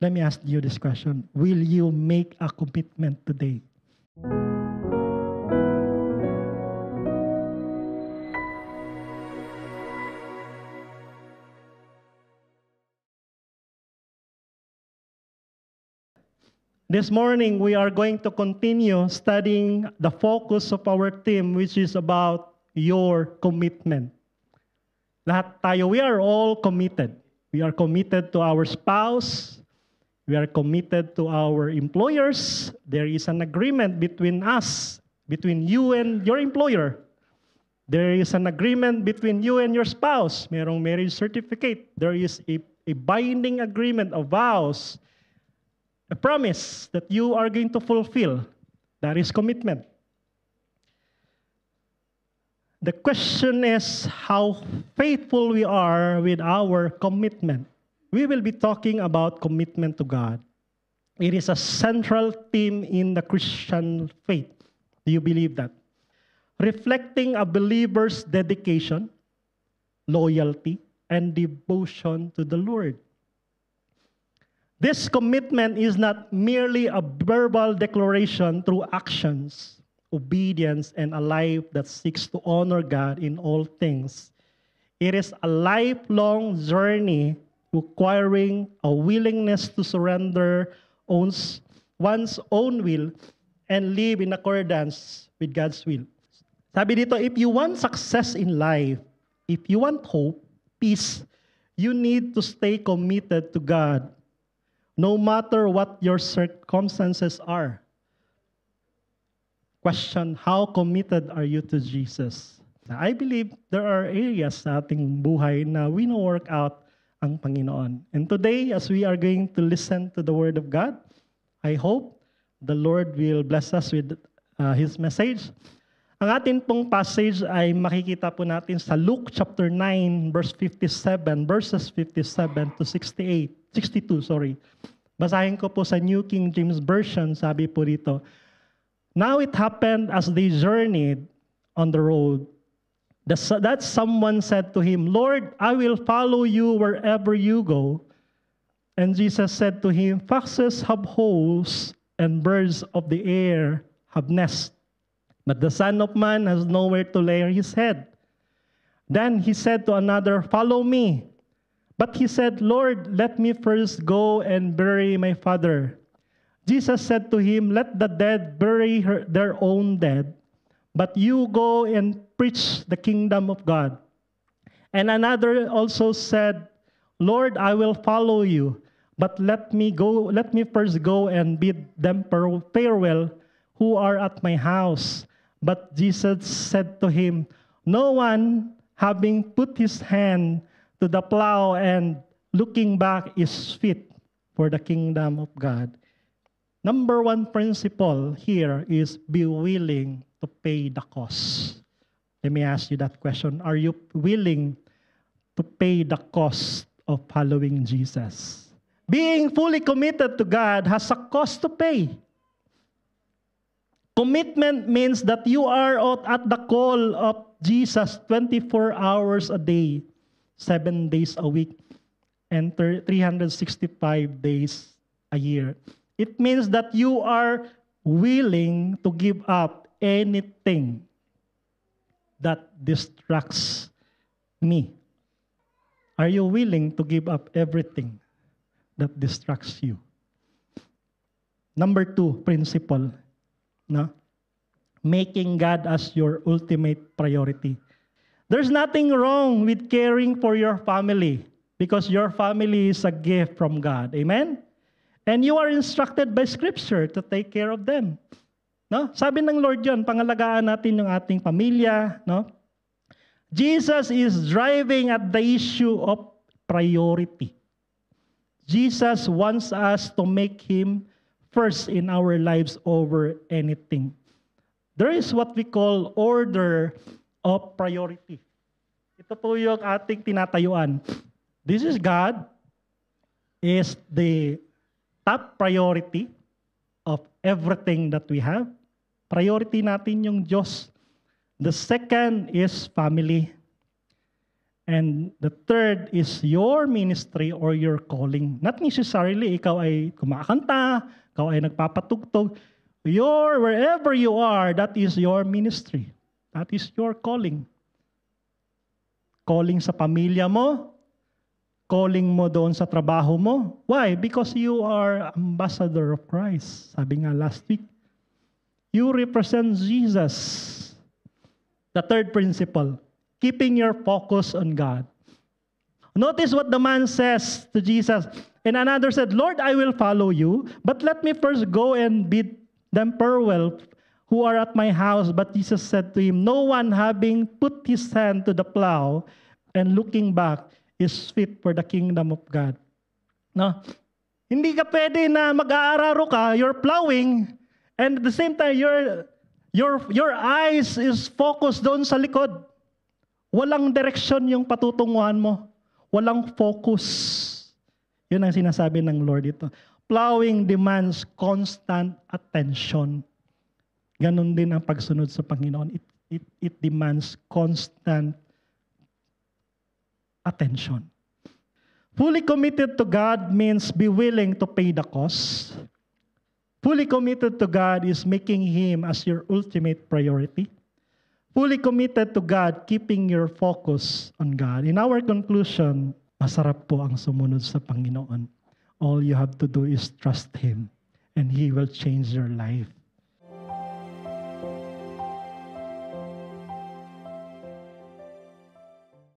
Let me ask you this question. Will you make a commitment today? This morning, we are going to continue studying the focus of our theme, which is about your commitment. Lahat tayo, we are all committed. We are committed to our spouse. We are committed to our employers. There is an agreement between us, between you and your employer. There is an agreement between you and your spouse. Merong marriage certificate. There is a binding agreement of vows, a promise that you are going to fulfill. That is commitment. The question is how faithful we are with our commitment. We will be talking about commitment to God. It is a central theme in the Christian faith. Do you believe that? Reflecting a believer's dedication, loyalty, and devotion to the Lord. This commitment is not merely a verbal declaration through actions, obedience, and a life that seeks to honor God in all things. It is a lifelong journey requiring a willingness to surrender one's own will and live in accordance with God's will. Sabi dito, if you want success in life, if you want hope, peace, you need to stay committed to God, no matter what your circumstances are. Question, how committed are you to Jesus? I believe there are areas sa ating buhay na wino-work out ang Panginoon. And today, as we are going to listen to the Word of God, I hope the Lord will bless us with His message. Ang atin pong passage ay makikita po natin sa Luke chapter 9, verses 57 to 62. Basahin ko po sa New King James Version, sabi po dito, now it happened as they journeyed on the road, that someone said to him, Lord, I will follow you wherever you go. And Jesus said to him, foxes have holes and birds of the air have nests, but the Son of Man has nowhere to lay his head. Then he said to another, follow me. But he said, Lord, let me first go and bury my father. Jesus said to him, let the dead bury their own dead, but you go and preach the kingdom of God. And another also said, Lord, I will follow you, but let me first go and bid them farewell who are at my house. But Jesus said to him, no one, having put his hand to the plow and looking back, is fit for the kingdom of God. Number one principle here is be willing to pay the cost. Let me ask you that question. Are you willing to pay the cost of following Jesus? Being fully committed to God has a cost to pay. Commitment means that you are at the call of Jesus 24 hours a day, 7 days a week, and 365 days a year. It means that you are willing to give up anything that distracts me. Are you willing to give up everything that distracts you? Number 2 principle, no? Making God as your ultimate priority. There's nothing wrong with caring for your family because your family is a gift from God. Amen? And you are instructed by Scripture to take care of them. No? Sabi ng Lord yun, pangalagaan natin yung ating pamilya. No? Jesus is driving at the issue of priority. Jesus wants us to make Him first in our lives over anything. There is what we call order of priority. Ito po yung ating tinatayuan. This is God is the top priority of everything that we have. Priority natin yung Diyos. The second is family. And the third is your ministry or your calling. Not necessarily ikaw ay kumakanta, ikaw ay nagpapatugtog. Wherever you are, that is your ministry. That is your calling. Calling sa pamilya mo, calling mo doon sa trabaho mo. Why? Because you are ambassador of Christ. Sabi nga last week, you represent Jesus. The third principle, keeping your focus on God. Notice what the man says to Jesus. And another said, Lord, I will follow you, but let me first go and bid them farewell who are at my house. But Jesus said to him, no one having put his hand to the plow and looking back is fit for the kingdom of God. No? Hindi ka pwede na mag-aararo ka, you're plowing, and at the same time, your eyes is focused doon sa likod. Walang direksyon yung patutunguhan mo. Walang focus. Yun ang sinasabi ng Lord ito. Plowing demands constant attention. Ganon din ang pagsunod sa Panginoon. It demands constant attention. Fully committed to God means be willing to pay the cost. Fully committed to God is making Him as your ultimate priority. Fully committed to God, keeping your focus on God. In our conclusion, masarap po ang sumunod sa Panginoon. All you have to do is trust Him, and He will change your life.